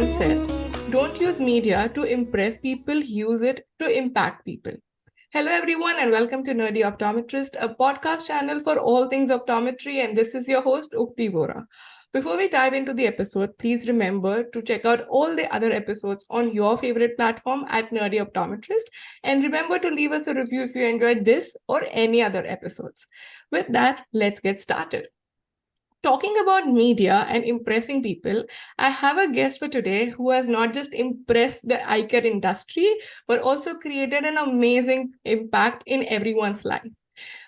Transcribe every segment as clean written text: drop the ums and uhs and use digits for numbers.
once said, "Don't use media to impress people, use it to impact people." Hello, everyone, and welcome to Nerdy Optometrist, a podcast channel for all things optometry. And this is your host, Ukti Vora. Before we dive into the episode, please remember to check out all the other episodes on your favorite platform at Nerdy Optometrist. And remember to leave us a review if you enjoyed this or any other episodes. With that, let's get started. Talking about media and impressing people, I have a guest for today who has not just impressed the eye care industry, but also created an amazing impact in everyone's life.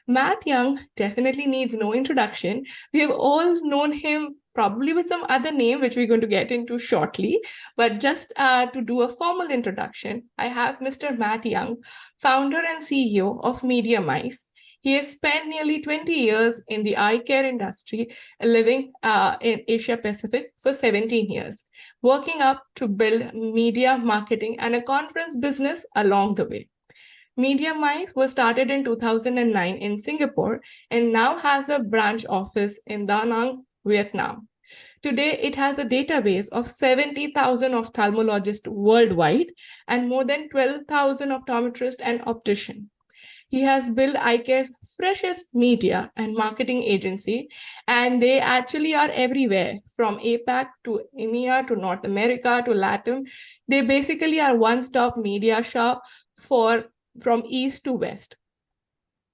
Matt Young definitely needs no introduction. We have all known him probably with some other name, which we're going to get into shortly. But just to do a formal introduction, I have Mr. Matt Young, founder and CEO of Media Mice. He has spent nearly 20 years in the eye care industry, living in Asia Pacific for 17 years, working up to build media marketing and a conference business along the way. Media Mice was started in 2009 in Singapore and now has a branch office in Da Nang, Vietnam. Today, it has a database of 70,000 ophthalmologists worldwide and more than 12,000 optometrists and opticians. He has built eye care's freshest media and marketing agency, and they actually are everywhere from APAC to EMEA to North America to LATAM. They basically are one-stop media shop from east to west.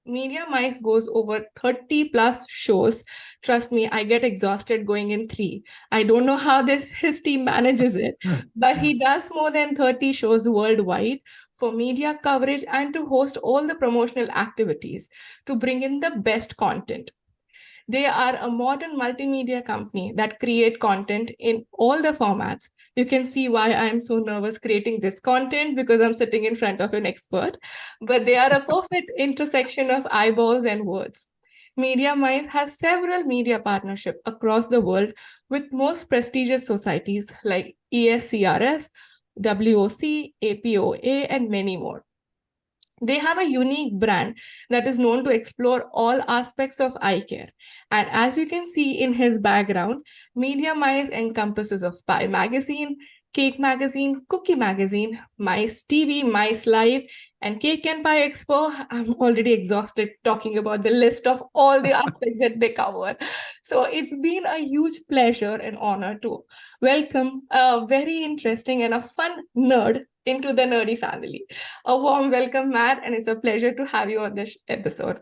Media Mice goes over 30 plus shows. Trust me, I get exhausted going in 3. I don't know how his team manages it, but he does more than 30 shows worldwide for media coverage and to host all the promotional activities to bring in the best content. They are a modern multimedia company that create content in all the formats. You can see why I'm so nervous creating this content because I'm sitting in front of an expert, but they are a perfect intersection of eyeballs and words. Media Mice has several media partnerships across the world with most prestigious societies like ESCRS, WOC, APOA, and many more. They have a unique brand that is known to explore all aspects of eye care. And as you can see in his background, Media Mice encompasses of Pie Magazine, Cake Magazine, Cookie Magazine, Mice TV, Mice Live, and Cake and Pie Expo. I'm already exhausted talking about the list of all the aspects that they cover. So it's been a huge pleasure and honor to welcome a very interesting and a fun nerd into the nerdy family. A warm welcome, Matt, and it's a pleasure to have you on this episode.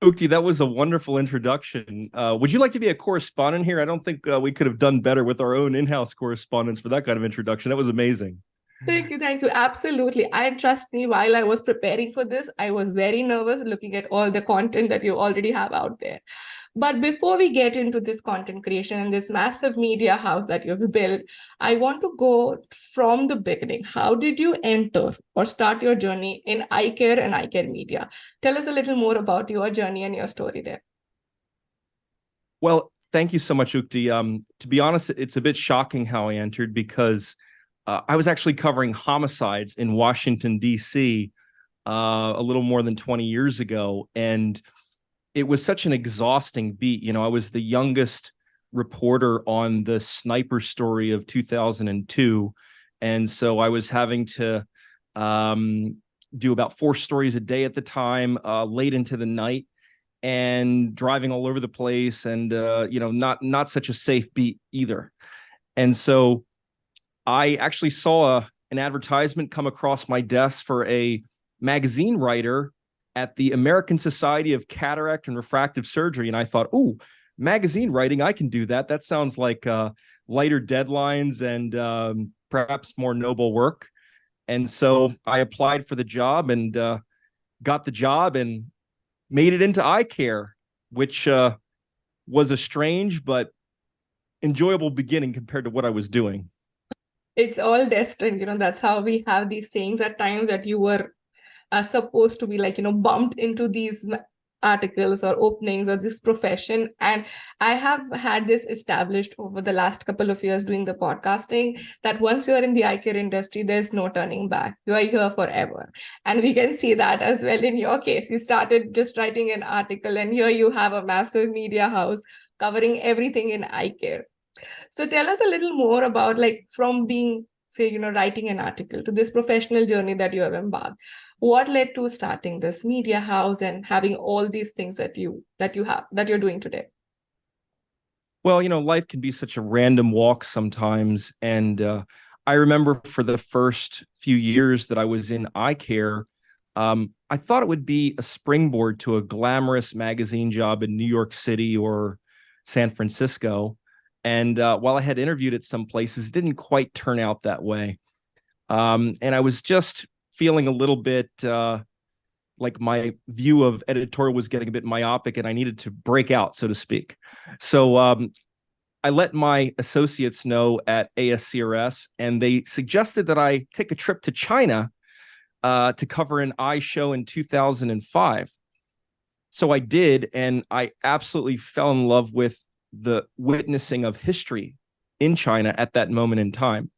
Ukti, that was a wonderful introduction. Would you like to be a correspondent here? I don't think we could have done better with our own in-house correspondents for that kind of introduction. That was amazing. Thank you. Absolutely. And trust me, while I was preparing for this, I was very nervous looking at all the content that you already have out there. But before we get into this content creation and this massive media house that you've built, I want to go from the beginning. How did you enter or start your journey in eye care and eye care media? Tell us a little more about your journey and your story there. Well, thank you so much, Ukti. To be honest, it's a bit shocking how I entered because I was actually covering homicides in Washington, D.C. A little more than 20 years ago. And it was such an exhausting beat. You know, I was the youngest reporter on the sniper story of 2002. And so I was having to do about 4 stories a day at the time, late into the night, and driving all over the place, and not such a safe beat either. And so I actually saw an advertisement come across my desk for a magazine writer at the American Society of Cataract and Refractive Surgery. And I thought, oh, magazine writing, I can do that. That sounds like lighter deadlines and perhaps more noble work. And so I applied for the job and got the job and made it into eye care, which was a strange but enjoyable beginning compared to what I was doing. It's all destined, that's how we have these sayings at times that you were supposed to be bumped into these articles or openings or this profession. And I have had this established over the last couple of years doing the podcasting that once you're in the eye care industry, there's no turning back. You are here forever. And we can see that as well in your case. You started just writing an article and here you have a massive media house covering everything in eye care. So tell us a little more about like from being, say, writing an article to this professional journey that you have embarked. What led to starting this media house and having all these things that you're doing today? Well, life can be such a random walk sometimes. And I remember for the first few years that I was in eye care, I thought it would be a springboard to a glamorous magazine job in New York City or San Francisco. And while I had interviewed at some places, it didn't quite turn out that way. And I was just feeling a little bit like my view of editorial was getting a bit myopic and I needed to break out, so to speak. So I let my associates know at ASCRS, and they suggested that I take a trip to China to cover an eye show in 2005. So I did, and I absolutely fell in love with the witnessing of history in China at that moment in time.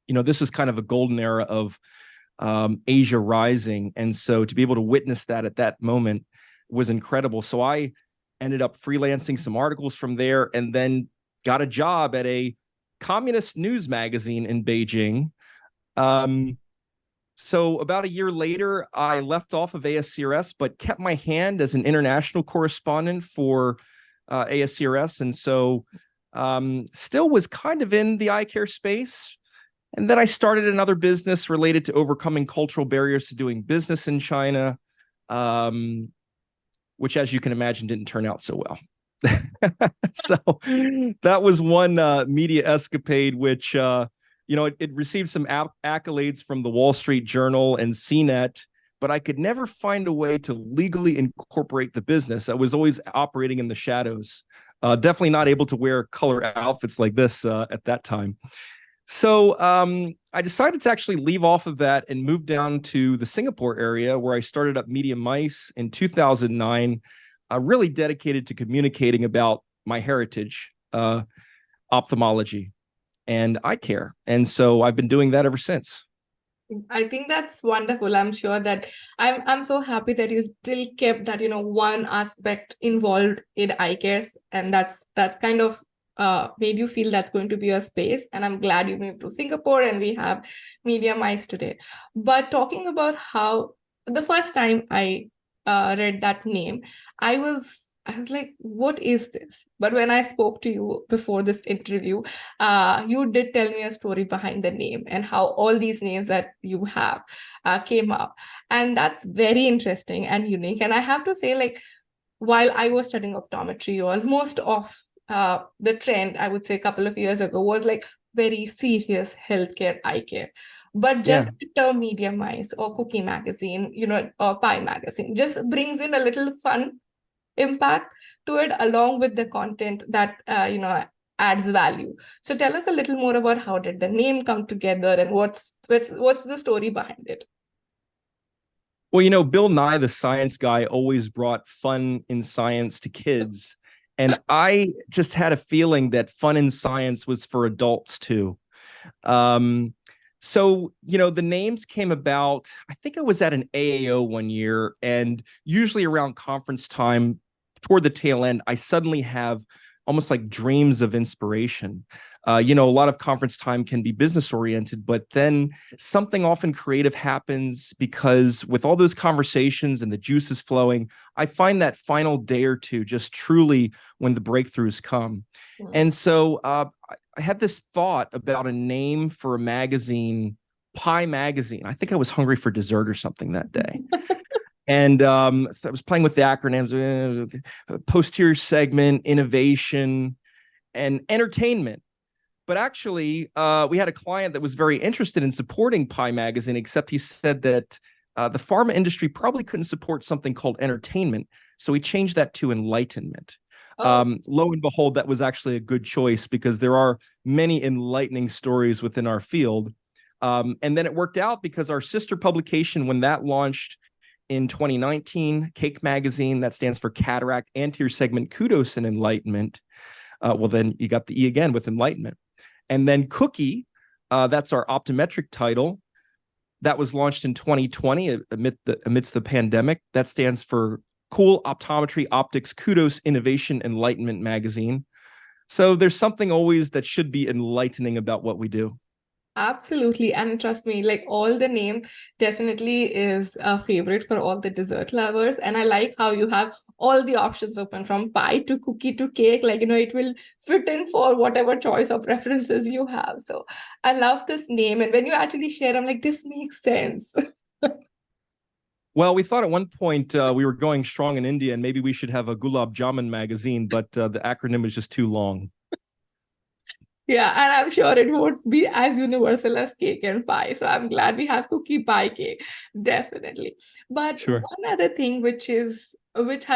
This was kind of a golden era of Asia rising. And so to be able to witness that at that moment was incredible. So I ended up freelancing some articles from there and then got a job at a communist news magazine in Beijing. So about a year later, I left off of ASCRS, but kept my hand as an international correspondent for ASCRS. And so still was kind of in the eye care space. And then I started another business related to overcoming cultural barriers to doing business in China, which, as you can imagine, didn't turn out so well. So that was one media escapade, which, it received some accolades from the Wall Street Journal and CNET, but I could never find a way to legally incorporate the business. I was always operating in the shadows, definitely not able to wear color outfits like this at that time. So I decided to actually leave off of that and move down to the Singapore area where I started up Media Mice in 2009, really dedicated to communicating about my heritage, ophthalmology and eye care. And so I've been doing that ever since. I think that's wonderful. I'm sure that I'm so happy that you still kept that, one aspect involved in eye care, and that kind of made you feel that's going to be a space. And I'm glad you moved to Singapore and we have Media Mice today. But talking about how the first time I read that name, I was like, what is this? But when I spoke to you before this interview, you did tell me a story behind the name and how all these names that you have came up. And that's very interesting and unique. And I have to say, like, while I was studying optometry, almost of the trend, I would say a couple of years ago, was like very serious healthcare eye care. But just the term Media Mice or Cookie Magazine, or Pie Magazine, just brings in a little fun impact to it, along with the content that adds value. So tell us a little more about how did the name come together and what's the story behind it. Well, Bill Nye, the science guy, always brought fun in science to kids. And I just had a feeling that fun in science was for adults too. So, the names came about, I think I was at an AAO one year, and usually around conference time, toward the tail end, I suddenly have almost like dreams of inspiration. A lot of conference time can be business oriented, but then something often creative happens because with all those conversations and the juices flowing, I find that final day or two just truly when the breakthroughs come. Mm-hmm. And so I had this thought about a name for a magazine, Pie Magazine. I think I was hungry for dessert or something that day. And I was playing with the acronyms, posterior segment, innovation, and entertainment. But actually, we had a client that was very interested in supporting Pie Magazine, except he said that the pharma industry probably couldn't support something called entertainment. So he changed that to enlightenment. Oh. Lo and behold, that was actually a good choice because there are many enlightening stories within our field. And then it worked out because our sister publication, when that launched in 2019, Cake Magazine, that stands for Cataract Anterior Segment Kudos and Enlightenment. Well, then you got the E again with enlightenment. And then Cookie, that's our optometric title. That was launched in 2020 amidst the pandemic. That stands for Cool Optometry Optics Kudos Innovation Enlightenment Magazine. So there's something always that should be enlightening about what we do. Absolutely. And trust me, like all the names definitely is a favorite for all the dessert lovers. And I like how you have all the options open from pie to cookie to cake. Like, it will fit in for whatever choice or preferences you have. So I love this name. And when you actually share, I'm like, this makes sense. Well, we thought at one point we were going strong in India and maybe we should have a Gulab Jamun magazine, but the acronym is just too long. Yeah, and I'm sure it won't be as universal as cake and pie. So I'm glad we have cookie pie cake, definitely. But Sure. one other thing which has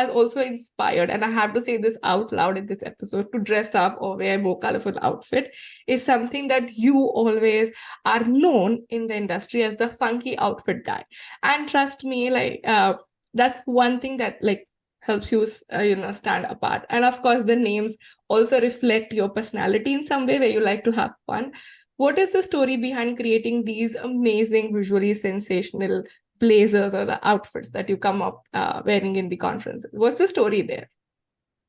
also inspired, and I have to say this out loud in this episode, to dress up or wear more colorful outfit is something that you always are known in the industry as the funky outfit guy. And trust me, like that's one thing that like helps you stand apart. And of course the names also reflect your personality in some way where you like to have fun. What is the story behind creating these amazing, visually sensational blazers or the outfits that you come up wearing in the conferences? What's the story there?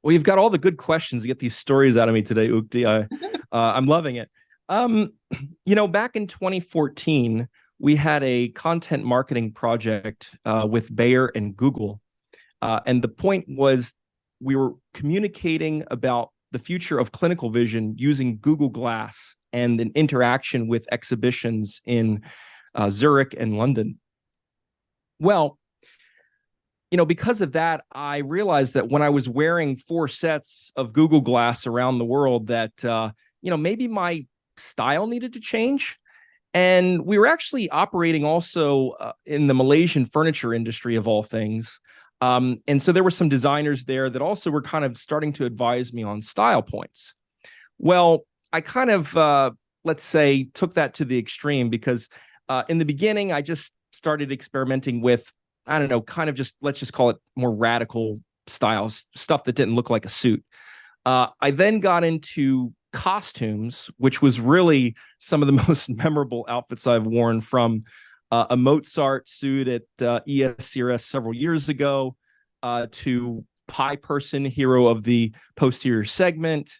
Well, you've got all the good questions to get these stories out of me today, Ukti. I'm loving it. Back in 2014, we had a content marketing project with Bayer and Google. And the point was we were communicating about the future of clinical vision using Google Glass and an interaction with exhibitions in Zurich and London. Well, because of that, I realized that when I was wearing 4 sets of Google Glass around the world that, maybe my style needed to change. And we were actually operating also in the Malaysian furniture industry of all things. And so there were some designers there that also were kind of starting to advise me on style points. Well, I kind of, let's say, took that to the extreme because in the beginning, I just started experimenting with, I don't know, kind of just, let's just call it more radical styles, stuff that didn't look like a suit. I then got into costumes, which was really some of the most memorable outfits I've worn, from a Mozart suit at ESCRS several years ago to Pie Person, hero of the posterior segment,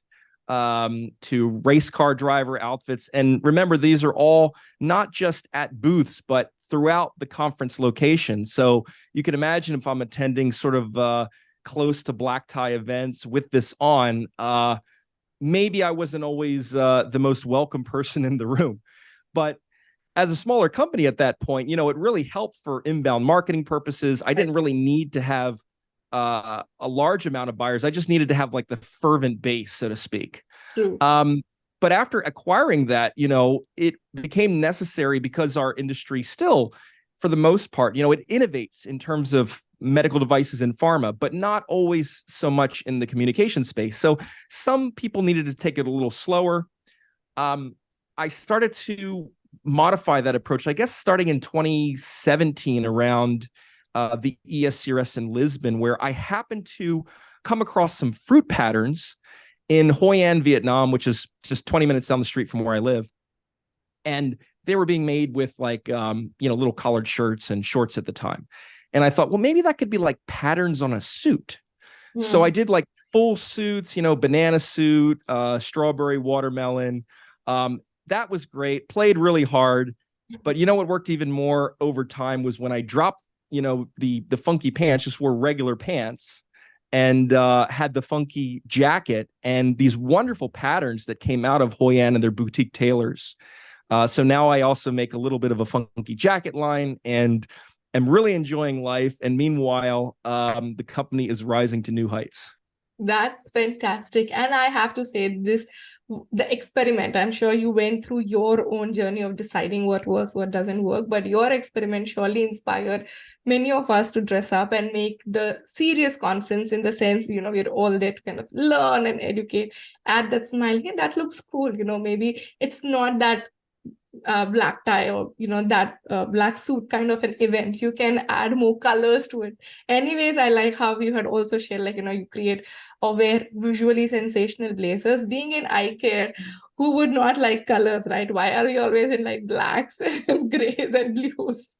to race car driver outfits. And remember, these are all not just at booths, but throughout the conference location. So you can imagine if I'm attending sort of close to black tie events with this on, maybe I wasn't always the most welcome person in the room. But as a smaller company at that point, it really helped for inbound marketing purposes. I didn't really need to have a large amount of buyers. I just needed to have like the fervent base, so to speak. True. But after acquiring that, it became necessary because our industry still, for the most part, it innovates in terms of medical devices and pharma, but not always so much in the communication space. So some people needed to take it a little slower. I started to modify that approach, I guess, starting in 2017 around the ESCRS in Lisbon, where I happened to come across some fruit patterns in Hoi An, Vietnam, which is just 20 minutes down the street from where I live. And they were being made with like, little collared shirts and shorts at the time. And I thought, well, maybe that could be like patterns on a suit. So I did like full suits, banana suit, strawberry, watermelon. That was great, played really hard. But what worked even more over time was when I dropped, the funky pants, just wore regular pants and had the funky jacket and these wonderful patterns that came out of Hoi An and their boutique tailors. So now I also make a little bit of a funky jacket line and am really enjoying life. And meanwhile, the company is rising to new heights. That's fantastic. And I have to say the experiment, I'm sure you went through your own journey of deciding what works, what doesn't work, but your experiment surely inspired many of us to dress up and make the serious conference, in the sense, we're all there to kind of learn and educate, add that smile. Hey, that looks cool. Maybe it's not that black tie or that black suit kind of an event. You can add more colors to it. Anyways, I like how you had also shared, like, you create or wear visually sensational blazers. Being in eye care, who would not like colors, right? Why are we always in like blacks and grays and blues?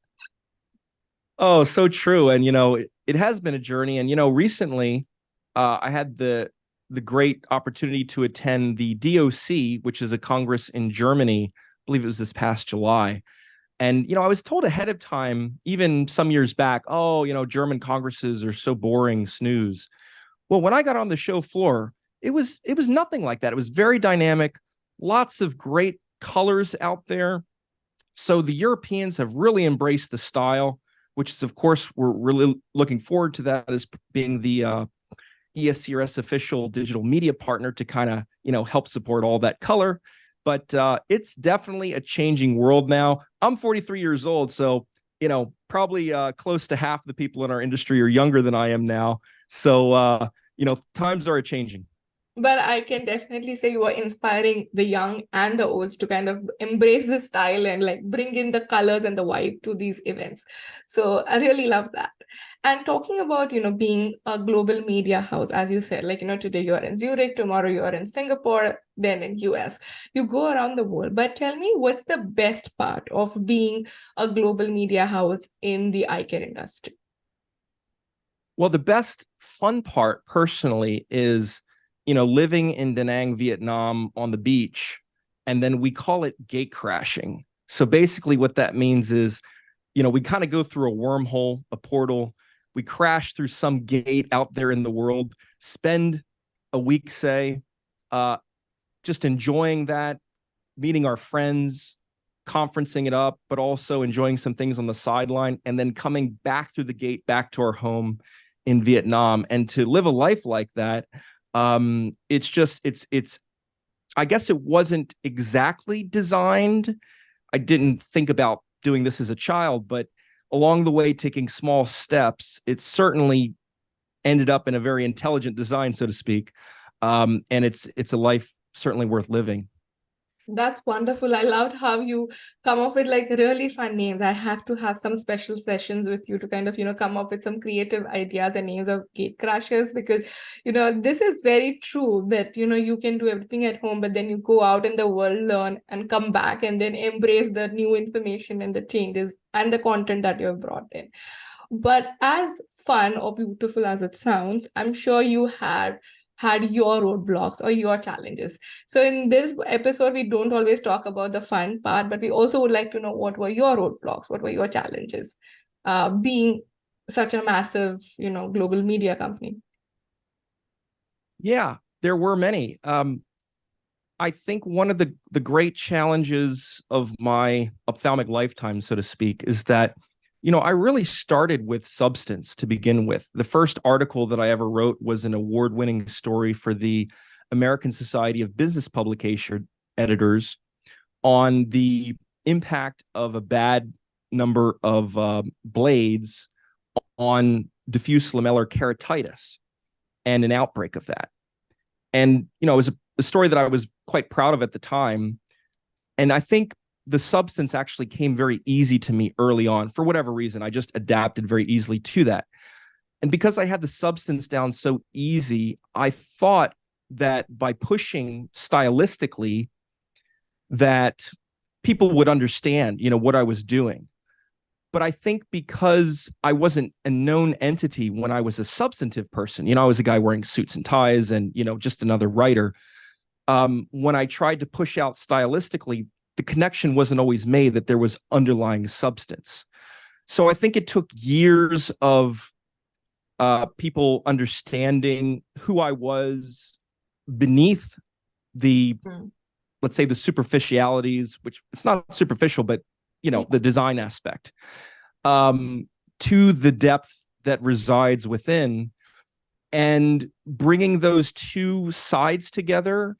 Oh, so true. And, it has been a journey. And, recently I had the the great opportunity to attend the DOC, which is a Congress in Germany. I believe it was this past July. And, I was told ahead of time, even some years back, oh, German congresses are so boring, snooze. Well, when I got on the show floor, it was nothing like that. It was very dynamic, lots of great colors out there. So the Europeans have really embraced the style, which is, of course, we're really looking forward to that as being the ESCRS official digital media partner to kind of, help support all that color. But it's definitely a changing world now. I'm 43 years old, so, probably close to half the people in our industry are younger than I am now. So, times are changing. But I can definitely say you are inspiring the young and the olds to kind of embrace the style and like bring in the colors and the vibe to these events. So I really love that. And talking about, being a global media house, as you said, like, today you're in Zurich, tomorrow you're in Singapore, then in US. You go around the world. But tell me, what's the best part of being a global media house in the eye care industry? Well, the best fun part personally is living in Da Nang, Vietnam on the beach, and then we call it gate crashing. So basically what that means is, we kind of go through a wormhole, a portal, we crash through some gate out there in the world, spend a week, say, just enjoying that, meeting our friends, conferencing it up, but also enjoying some things on the sideline, and then coming back through the gate, back to our home in Vietnam. And to live a life like that, it's I guess it wasn't exactly designed. I didn't think about doing this as a child, but along the way, taking small steps, it certainly ended up in a very intelligent design, so to speak. And it's a life certainly worth living. That's wonderful. I loved how you come up with like really fun names. I have to have some special sessions with you to kind of, come up with some creative ideas and names of gate crashes because, this is very true that, you can do everything at home, but then you go out in the world, learn and come back and then embrace the new information and the changes and the content that you have brought in. But as fun or beautiful as it sounds, I'm sure you had your roadblocks or your challenges. So in this episode, we don't always talk about the fun part, but we also would like to know what were your roadblocks, what were your challenges, being such a massive, global media company. Yeah, there were many. I think one of the great challenges of my ophthalmic lifetime, so to speak, is that I really started with substance to begin with. The first article that I ever wrote was an award-winning story for the American Society of Business Publication Editors on the impact of a bad number of blades on diffuse lamellar keratitis and an outbreak of that. And, it was a story that I was quite proud of at the time. And I think the substance actually came very easy to me early on. For whatever reason, I just adapted very easily to that. And because I had the substance down so easy, I thought that by pushing stylistically, that people would understand, what I was doing. But I think because I wasn't a known entity when I was a substantive person, I was a guy wearing suits and ties and, just another writer. When I tried to push out stylistically, the connection wasn't always made that there was underlying substance. So I think it took years of people understanding who I was beneath the, let's say, the superficialities, which it's not superficial, but, the design aspect, to the depth that resides within. And bringing those two sides together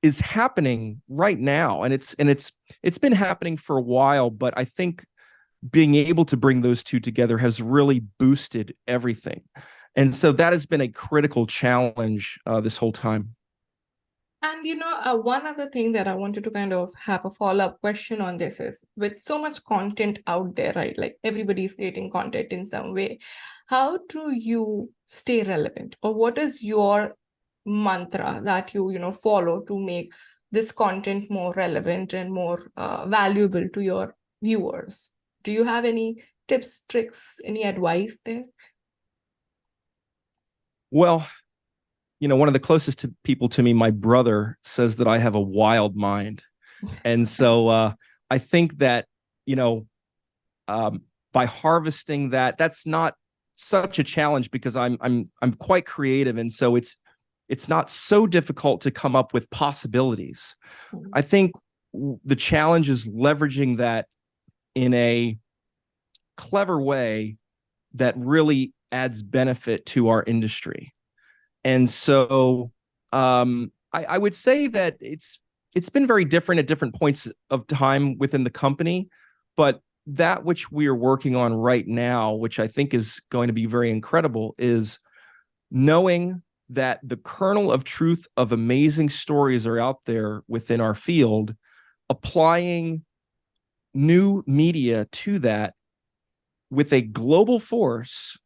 is happening right now, and it's been happening for a while, but I think being able to bring those two together has really boosted everything. And so that has been a critical challenge this whole time. And one other thing that I wanted to kind of have a follow-up question on this is, with so much content out there, right? Like everybody's creating content in some way. How do you stay relevant, or what is your mantra that you follow to make this content more relevant and more valuable to your viewers? Do you have any tips, tricks, any advice there? Well, one of the closest to people to me, my brother, says that I have a wild mind. And so I think that, you know, by harvesting that, that's not such a challenge because I'm quite creative. And so it's not so difficult to come up with possibilities. I think the challenge is leveraging that in a clever way that really adds benefit to our industry. And so I would say that it's been very different at different points of time within the company, but that which we are working on right now, which I think is going to be very incredible, is knowing that the kernel of truth of amazing stories are out there within our field, applying new media to that with a global force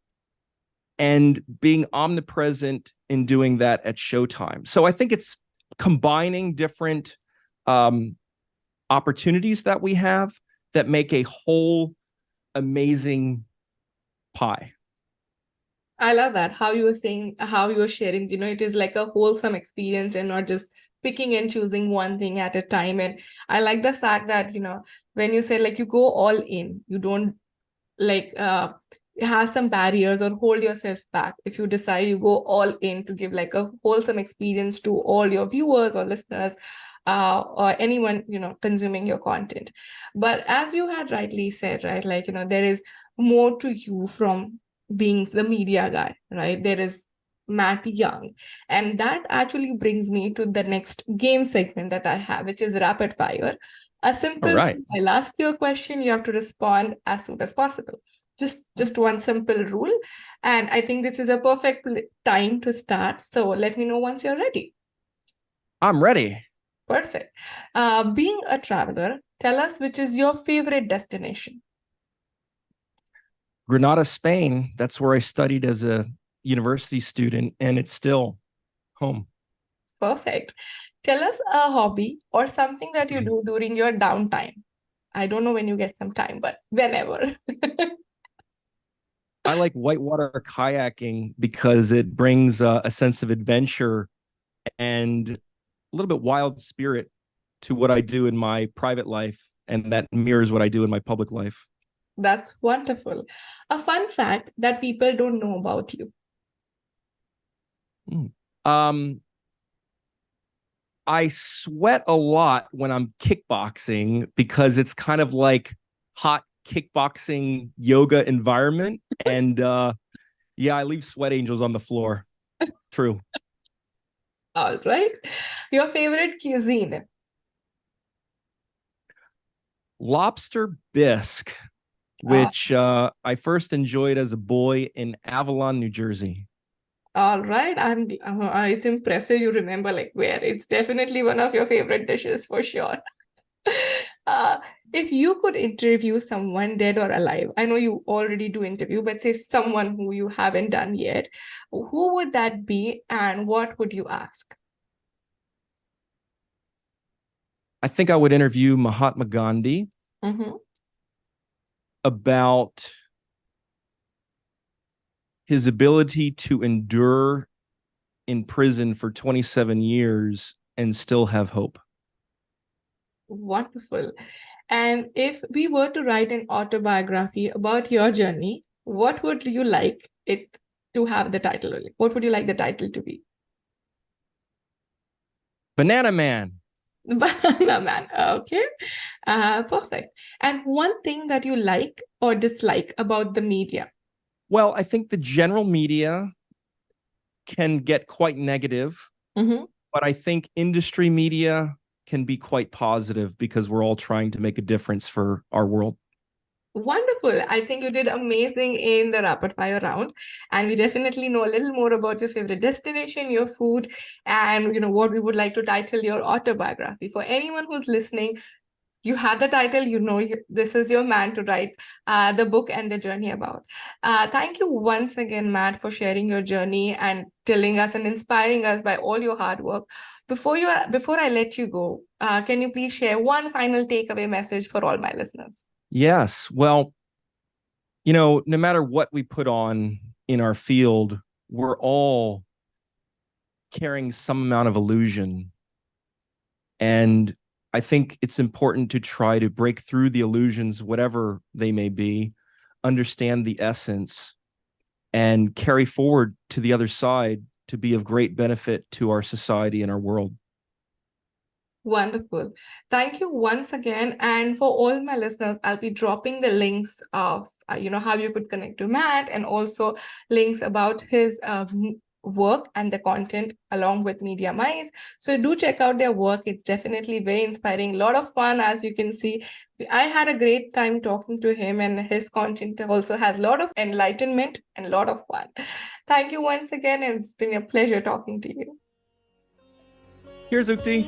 and being omnipresent in doing that at Showtime. So I think it's combining different opportunities that we have that make a whole amazing pie. I love that. How you were saying, how you were sharing, it is like a wholesome experience and not just picking and choosing one thing at a time. And I like the fact that, when you say like you go all in, you don't like have some barriers or hold yourself back. If you decide you go all in to give like a wholesome experience to all your viewers or listeners, or anyone, consuming your content. But as you had rightly said, right, like, there is more to you from being the media guy, right? There is Matt Young. And that actually brings me to the next game segment that I have, which is rapid fire. A simple, All right. I'll ask you a question, you have to respond as soon as possible. Just one simple rule. And I think this is a perfect time to start. So let me know once you're ready. I'm ready. Perfect. Being a traveler, tell us which is your favorite destination. Granada, Spain. That's where I studied as a university student, and it's still home. Perfect. Tell us a hobby or something that you do during your downtime. I don't know when you get some time, but whenever. I like whitewater kayaking because it brings a sense of adventure and a little bit wild spirit to what I do in my private life, and that mirrors what I do in my public life. That's wonderful. A fun fact that people don't know about you. I sweat a lot when I'm kickboxing because it's kind of like hot kickboxing yoga environment. And yeah, I leave sweat angels on the floor. True. All right. Your favorite cuisine. Lobster bisque, which I first enjoyed as a boy in Avalon, New Jersey. All right. It's impressive you remember like where. It's definitely one of your favorite dishes for sure. Uh, if you could interview someone dead or alive, I know you already do interview, but say someone who you haven't done yet, who would that be and what would you ask? I think I would interview Mahatma Gandhi about his ability to endure in prison for 27 years and still have hope. Wonderful. And if we were to write an autobiography about your journey, what would you like it to have the title? What would you like the title to be? Banana Man. Banana Man. Okay. Perfect. And one thing that you like or dislike about the media? Well, I think the general media can get quite negative, but I think industry media can be quite positive because we're all trying to make a difference for our world. Wonderful. I think you did amazing in the rapid fire round. And we definitely know a little more about your favorite destination, your food, and what we would like to title your autobiography. For anyone who's listening, you had the title, this is your man to write the book and the journey about. Thank you once again, Matt, for sharing your journey and telling us and inspiring us by all your hard work. Before I let you go, can you please share one final takeaway message for all my listeners? Yes. Well, no matter what we put on in our field, we're all carrying some amount of illusion. And I think it's important to try to break through the illusions, whatever they may be, understand the essence, and carry forward to the other side to be of great benefit to our society and our world. Wonderful. Thank you once again. And for all my listeners, I'll be dropping the links of, how you could connect to Matt, and also links about his work and the content along with Media Mice. So do check out their work. It's definitely very inspiring, a lot of fun. As you can see, I had a great time talking to him, and his content also has a lot of enlightenment and a lot of fun. Thank you once again, and it's been a pleasure talking to you. Here's Ukti.